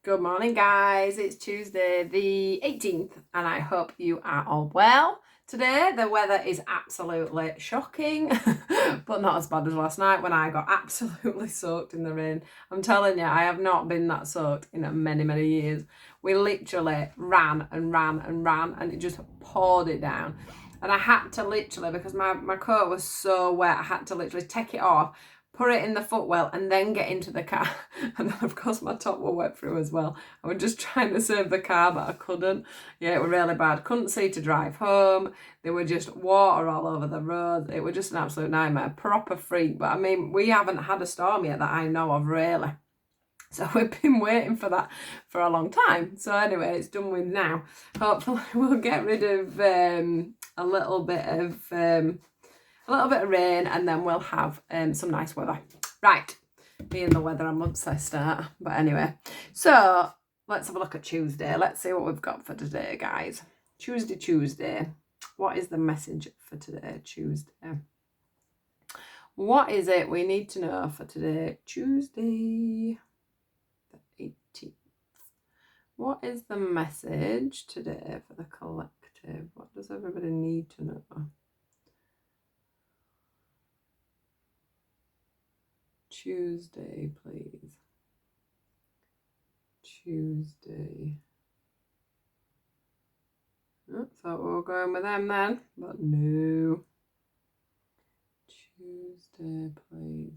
Good morning, guys. It's Tuesday the 18th, and I hope you are all well. Today, the weather is absolutely shocking, but not as bad as last night when I got absolutely soaked in the rain. I'm telling you, I have not been that soaked in many, many years. We literally ran and ran and ran, and it just poured it down. And I had to literally, because my coat was so wet, I had to literally take it off, put it in the footwell, and then get into the car. And then, of course, my top were wet through as well. I was just trying to save the car, but I couldn't. Yeah, it was really bad. Couldn't see to drive home. There were just water all over the road. It was just an absolute nightmare. Proper freak. But I mean, we haven't had a storm yet that I know of, really. So we've been waiting for that for a long time. So anyway, it's done with now. Hopefully we'll get rid of a little bit of rain, and then we'll have some nice weather. Right, me and the weather, I'm obsessed at. But anyway, so let's have a look at Tuesday. Let's see what we've got for today, guys. Tuesday. What is the message for today, Tuesday? What is it we need to know for today, Tuesday the 18th? What is the message today for the collective? What does everybody need to know? Tuesday, please. Tuesday. Oh, thought we were going with them then, but no. Tuesday, please.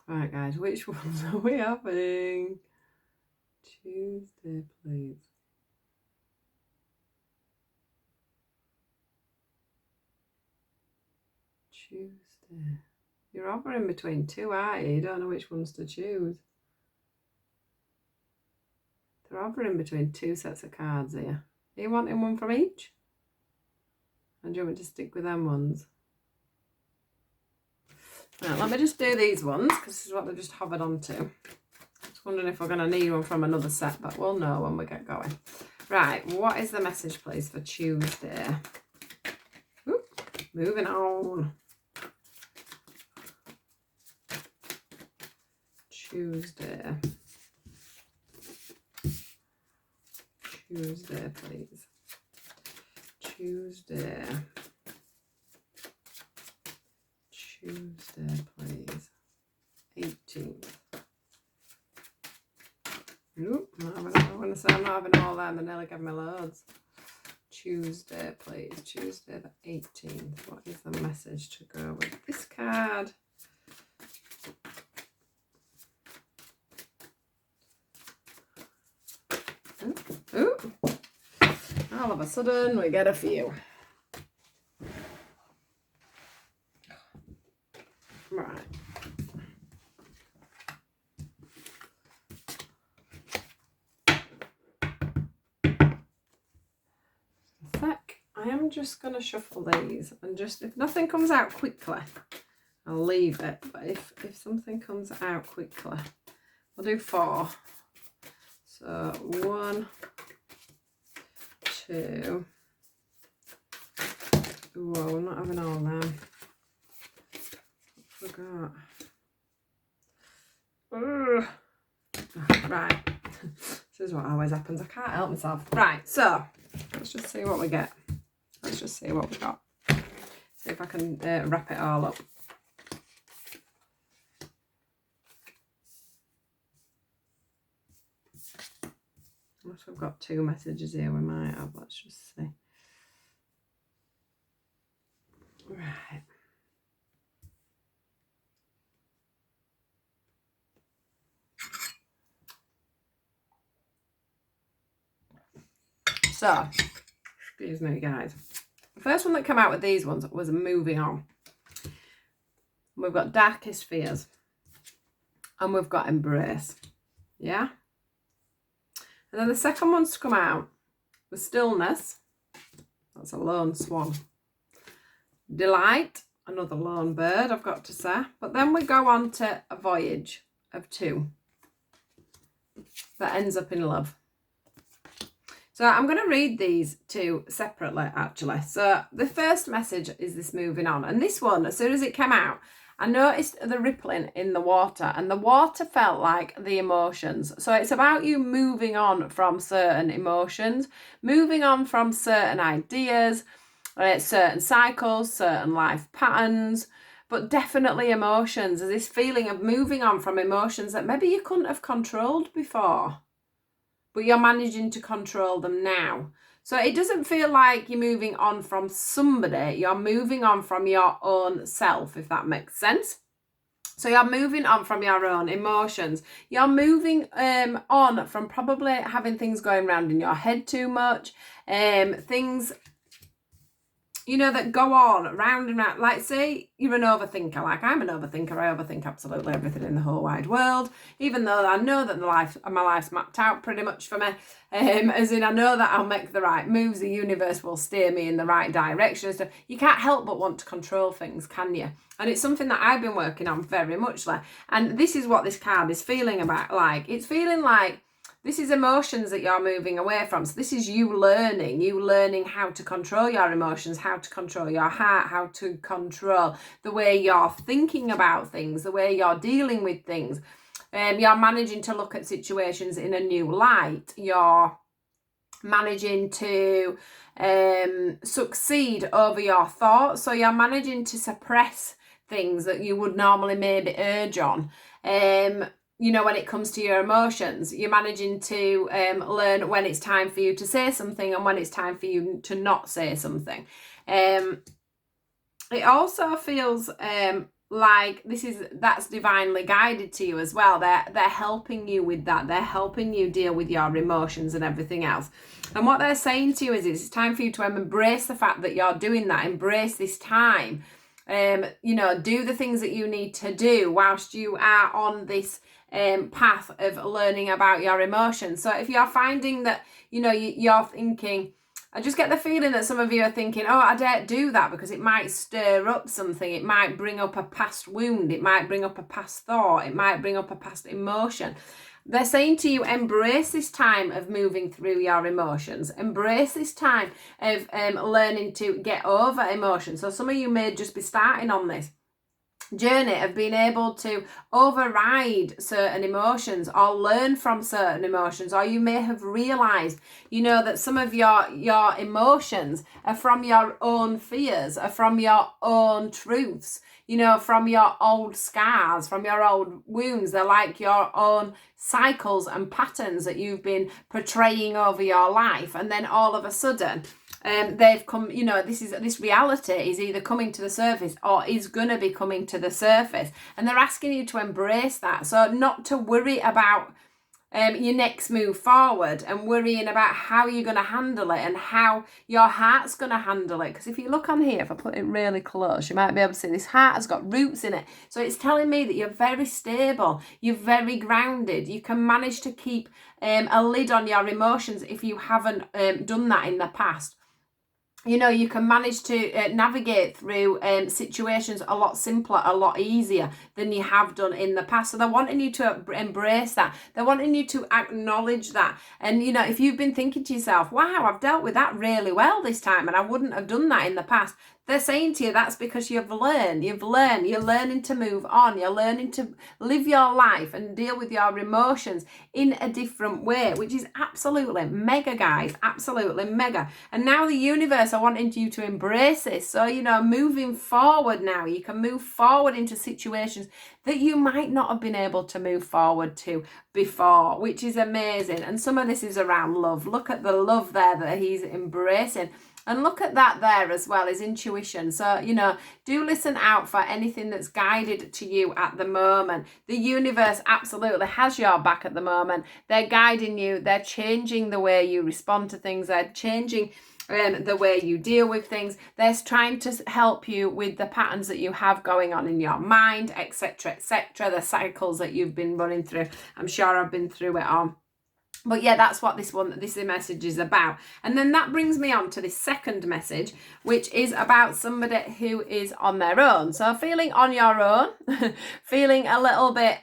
Right, guys, which ones are we having? Tuesday, please. Tuesday. You're hovering between two, aren't you? You don't know which ones to choose. They're hovering between two sets of cards here. Are you wanting one from each? And do you want me to stick with them ones? Right, let me just do these ones, because this is what they've just hovered onto. Just wondering if we're going to need one from another set, but we'll know when we get going. Right, what is the message, please, for Tuesday? Ooh, moving on. Tuesday. Tuesday, please. Tuesday. Tuesday, please. 18th. Nope, I'm going to say I'm not having all that, and they nearly gave me loads. Tuesday, please. Tuesday the 18th. What is the message to go with this card? Ooh. All of a sudden, we get a few. Right. I am just going to shuffle these, and just, if nothing comes out quickly, I'll leave it. But if something comes out quickly, we'll do 4. So 1, 2. Whoa, we're not having all them. I forgot. Ugh. Right. This is what always happens. I can't help myself. Right, so let's just see what we get. Let's just see what we got. See if I can wrap it all up. Unless we've got 2 messages here, we might have. Let's just see. Right. So, excuse me, guys. The first one that came out with these ones was moving on. We've got darkest fears. And we've got embrace. Yeah? And then the second one's to come out was stillness. That's a lone swan. Delight, another lone bird, I've got to say. But then we go on to a voyage, of 2 that ends up in love. So I'm going to read these 2 separately, actually. So the first message is this moving on. And this one, as soon as it came out, I noticed the rippling in the water, and the water felt like the emotions. So it's about you moving on from certain emotions, moving on from certain ideas, certain cycles, certain life patterns, but definitely emotions. There's this feeling of moving on from emotions that maybe you couldn't have controlled before, but you're managing to control them now. So it doesn't feel like you're moving on from somebody, you're moving on from your own self, if that makes sense. So you're moving on from your own emotions. You're moving on from probably having things going around in your head too much, things, you know, that go on round and round. Like, say you're an overthinker. Like, I'm an overthinker. I overthink absolutely everything in the whole wide world, even though I know that my life's mapped out pretty much for me. As in, I know that I'll make the right moves. The universe will steer me in the right direction. So you can't help but want to control things, can you? And it's something that I've been working on very much. And this is what this card is feeling about. Like, it's feeling like this is emotions that you're moving away from. So this is you learning how to control your emotions, how to control your heart, how to control the way you're thinking about things, the way you're dealing with things. You're managing to look at situations in a new light. You're managing to succeed over your thoughts. So you're managing to suppress things that you would normally maybe urge on. You know, when it comes to your emotions, you're managing to learn when it's time for you to say something and when it's time for you to not say something. It also feels like that's divinely guided to you as well. They're helping you with that. They're helping you deal with your emotions and everything else. And what they're saying to you is it's time for you to embrace the fact that you're doing that. Embrace this time. You know, do the things that you need to do whilst you are on this path of learning about your emotions. So if you're finding that, you know, you're thinking, I just get the feeling that some of you are thinking, oh, I don't do that because it might stir up something. It might bring up a past wound. It might bring up a past thought. It might bring up a past emotion. They're saying to you, embrace this time of moving through your emotions. Embrace this time of learning to get over emotions. So some of you may just be starting on this journey of being able to override certain emotions or learn from certain emotions, or you may have realized, you know, that some of your emotions are from your own fears, are from your own truths, you know, from your old scars, from your old wounds. They're like your own cycles and patterns that you've been portraying over your life, and then all of a sudden they've come, you know, this reality is either coming to the surface or is going to be coming to the surface, and they're asking you to embrace that. So not to worry about your next move forward and worrying about how you're going to handle it and how your heart's going to handle it. Because if you look on here, if I put it really close, you might be able to see this heart has got roots in it. So it's telling me that you're very stable, you're very grounded, you can manage to keep a lid on your emotions if you haven't done that in the past. You know, you can manage to navigate through situations a lot simpler, a lot easier than you have done in the past. So they're wanting you to embrace that. They're wanting you to acknowledge that. And, you know, if you've been thinking to yourself, wow, I've dealt with that really well this time and I wouldn't have done that in the past, they're saying to you that's because you're learning to move on, you're learning to live your life and deal with your emotions in a different way, which is absolutely mega, guys, absolutely mega. And now the universe are wanting you to embrace this. So, you know, moving forward now, you can move forward into situations that you might not have been able to move forward to before, which is amazing. And some of this is around love. Look at the love there that he's embracing. And look at that there as well, is intuition. So, you know, do listen out for anything that's guided to you at the moment. The universe absolutely has your back at the moment. They're guiding you. They're changing the way you respond to things. They're changing the way you deal with things. They're trying to help you with the patterns that you have going on in your mind, etc., etc., the cycles that you've been running through. I'm sure I've been through it all. But yeah, that's what this message is about. And then that brings me on to this second message, which is about somebody who is on their own. So feeling on your own, feeling a little bit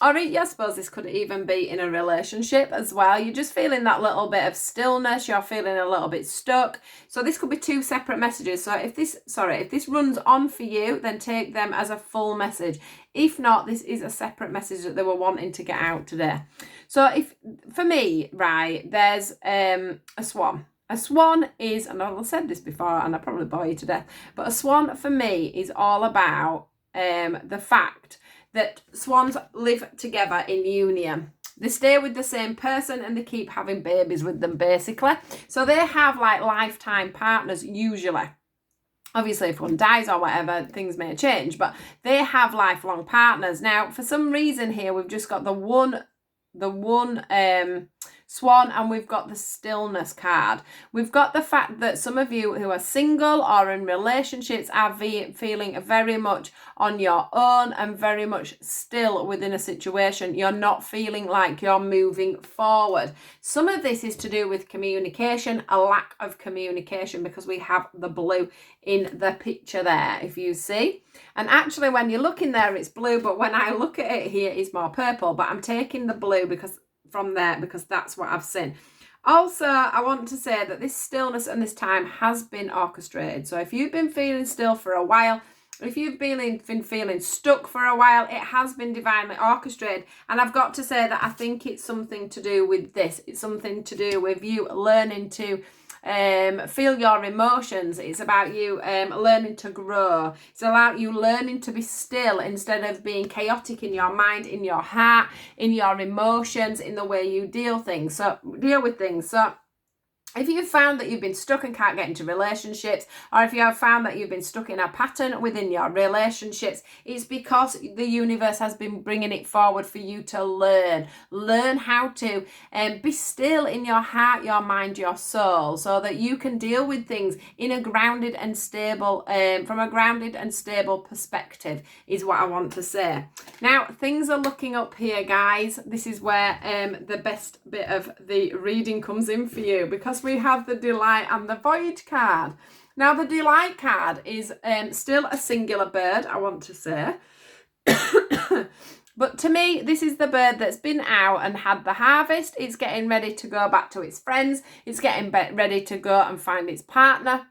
Or I suppose this could even be in a relationship as well. You're just feeling that little bit of stillness. You're feeling a little bit stuck. So this could be two separate messages. So if this runs on for you, then take them as a full message. If not, this is a separate message that they were wanting to get out today. So for me, right, there's a swan. A swan is, and I've said this before and I probably bore you to death, but a swan for me is all about the fact that swans live together in union. They stay with the same person and they keep having babies with them, basically. So they have like lifetime partners usually. Obviously, if one dies or whatever, things may change, but they have lifelong partners. Now, for some reason here, we've just got the one swan, and we've got the stillness card. We've got the fact that some of you who are single or in relationships are feeling very much on your own and very much still within a situation. You're not feeling like you're moving forward. Some of this is to do with communication, a lack of communication, because we have the blue in the picture there, if you see. And actually, when you look in there, it's blue, but when I look at it here, it's more purple. But I'm taking the blue because that's what I've seen. Also, I want to say that this stillness and this time has been orchestrated. So if you've been feeling still for a while, if you've been feeling stuck for a while, it has been divinely orchestrated. And I've got to say that I think it's something to do with this. It's something to do with you learning to feel your emotions. It's about you learning to grow. It's about you learning to be still instead of being chaotic in your mind, in your heart, in your emotions, in the way you deal with things. So if you've found that you've been stuck and can't get into relationships, or if you have found that you've been stuck in a pattern within your relationships, it's because the universe has been bringing it forward for you to learn how to be still in your heart, your mind, your soul, so that you can deal with things in a grounded and stable, from a grounded and stable perspective, is what I want to say. Now, things are looking up here, guys. This is where the best bit of the reading comes in for you, because we have the Delight and the Voyage card. Now, the Delight card is still a singular bird, I want to say. But to me, this is the bird that's been out and had the harvest. It's getting ready to go back to its friends. It's getting ready to go and find its partner.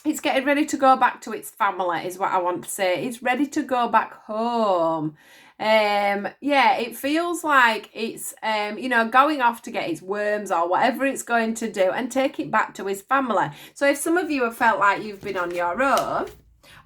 It's getting ready to go back to its family, is what I want to say. It's ready to go back home. It feels like it's going off to get its worms or whatever it's going to do and take it back to his family. So if some of you have felt like you've been on your own,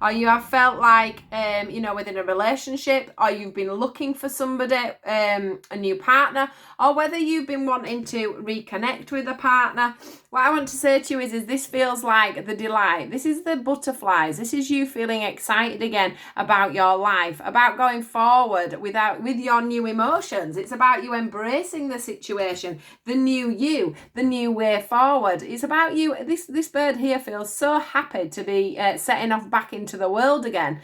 or you have felt like within a relationship, or you've been looking for somebody, a new partner, or whether you've been wanting to reconnect with a partner, what I want to say to you is this feels like the delight. This is the butterflies. This is you feeling excited again about your life, about going forward with your new emotions. It's about you embracing the situation, the new you, the new way forward. It's about you. This bird here feels so happy to be setting off back into the world again.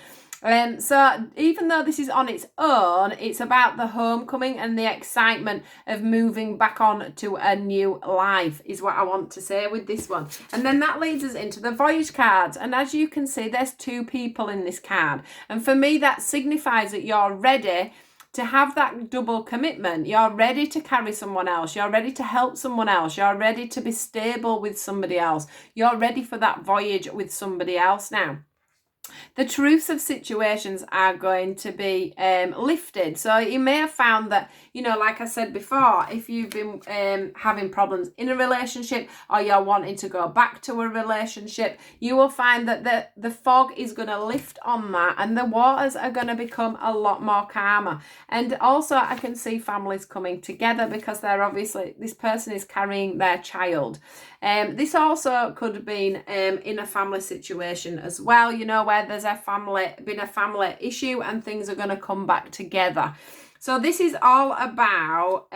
So even though this is on its own, it's about the homecoming and the excitement of moving back on to a new life, is what I want to say with this one. And then that leads us into the Voyage cards. And as you can see, there's two people in this card. And for me, that signifies that you're ready to have that double commitment. You're ready to carry someone else. You're ready to help someone else. You're ready to be stable with somebody else. You're ready for that voyage with somebody else now. The truths of situations are going to be lifted. So you may have found that, like I said before, if you've been having problems in a relationship, or you're wanting to go back to a relationship, you will find that the fog is going to lift on that, and the waters are going to become a lot more calmer. And also I can see families coming together, because they're obviously, this person is carrying their child. This also could have been in a family situation as well, where there's been a family issue and things are going to come back together. So this is all about,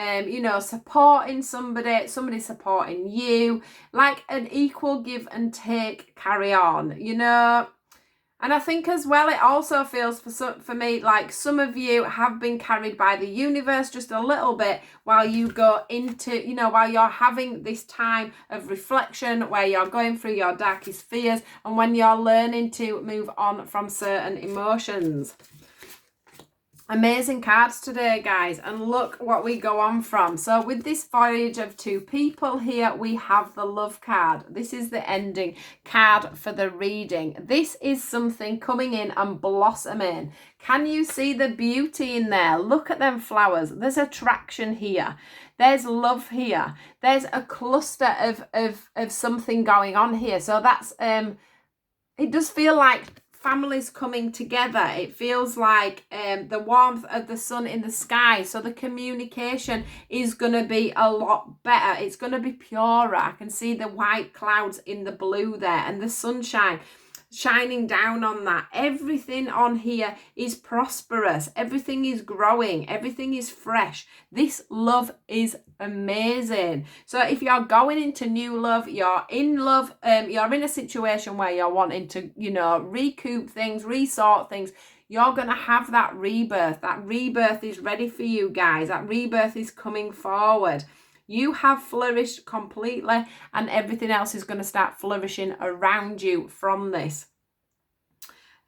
supporting somebody supporting you, like an equal give and take, carry on, And I think as well, it also feels for me like some of you have been carried by the universe just a little bit while you go into, while you're having this time of reflection, where you're going through your darkest fears, and when you're learning to move on from certain emotions. Amazing cards today, guys, and look what we go on from. So with this voyage of two people here, we have the love card. This is the ending card for the reading. This is something coming in and blossoming. Can you see the beauty in there? Look at them flowers. There's attraction here. There's love here. There's a cluster of something going on here. So that's it does feel like families coming together. It feels like the warmth of the sun in the sky. So the communication is going to be a lot better. It's going to be purer. I can see the white clouds in the blue there and the sunshine shining down on that. Everything on here is prosperous. Everything is growing. Everything is fresh. This love is amazing. So if you're going into new love, you're in love, you're in a situation where you're wanting to, recoup things, resort things, you're going to have that rebirth. That rebirth is ready for you guys. That rebirth is coming forward. You have flourished completely and everything else is going to start flourishing around you from this.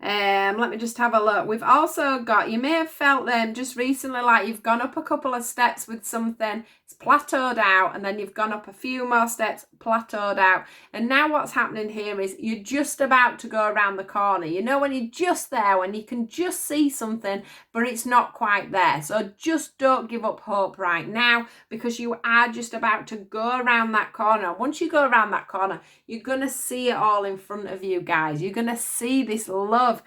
Let me just have a look. We've also got, you may have felt just recently like you've gone up a couple of steps with something, it's plateaued out, and then you've gone up a few more steps, plateaued out. And now what's happening here is you're just about to go around the corner. You know, when you're just there, when you can just see something, but it's not quite there. So just don't give up hope right now, because you are just about to go around that corner. Once you go around that corner, you're going to see it all in front of you, guys. You're going to see this love,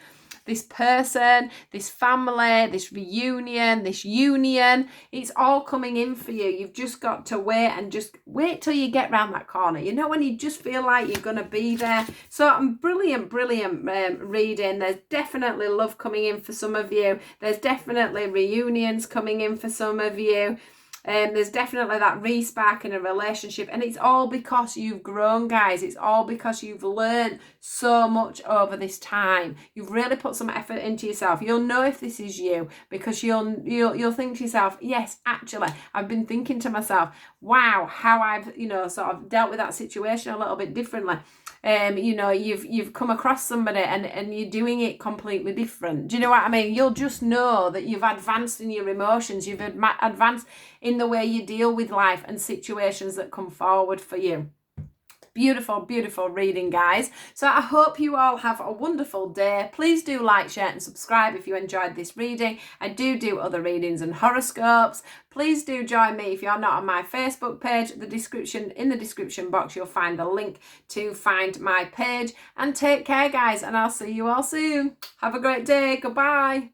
this person, this family, this reunion, this union. It's all coming in for you. You've just got to wait, and just wait till you get round that corner. You know, when you just feel like you're going to be there. So brilliant reading. There's definitely love coming in for some of you. There's definitely reunions coming in for some of you. There's definitely that re-spark in a relationship, and it's all because you've grown, guys. It's all because you've learned so much over this time. You've really put some effort into yourself. You'll know if this is you, because you'll think to yourself, yes, actually, I've been thinking to myself, wow, how I've sort of dealt with that situation a little bit differently. You've come across somebody and you're doing it completely different. Do you know what I mean? You'll just know that you've advanced in your emotions. You've advanced in the way you deal with life and situations that come forward for you. Beautiful reading, guys. So I hope you all have a wonderful day. Please do like, share and subscribe if you enjoyed this reading. I do other readings and horoscopes. Please do join me if you're not on my Facebook page. In the description box, you'll find the link to find my page. And take care, guys, and I'll see you all soon. Have a great day. Goodbye.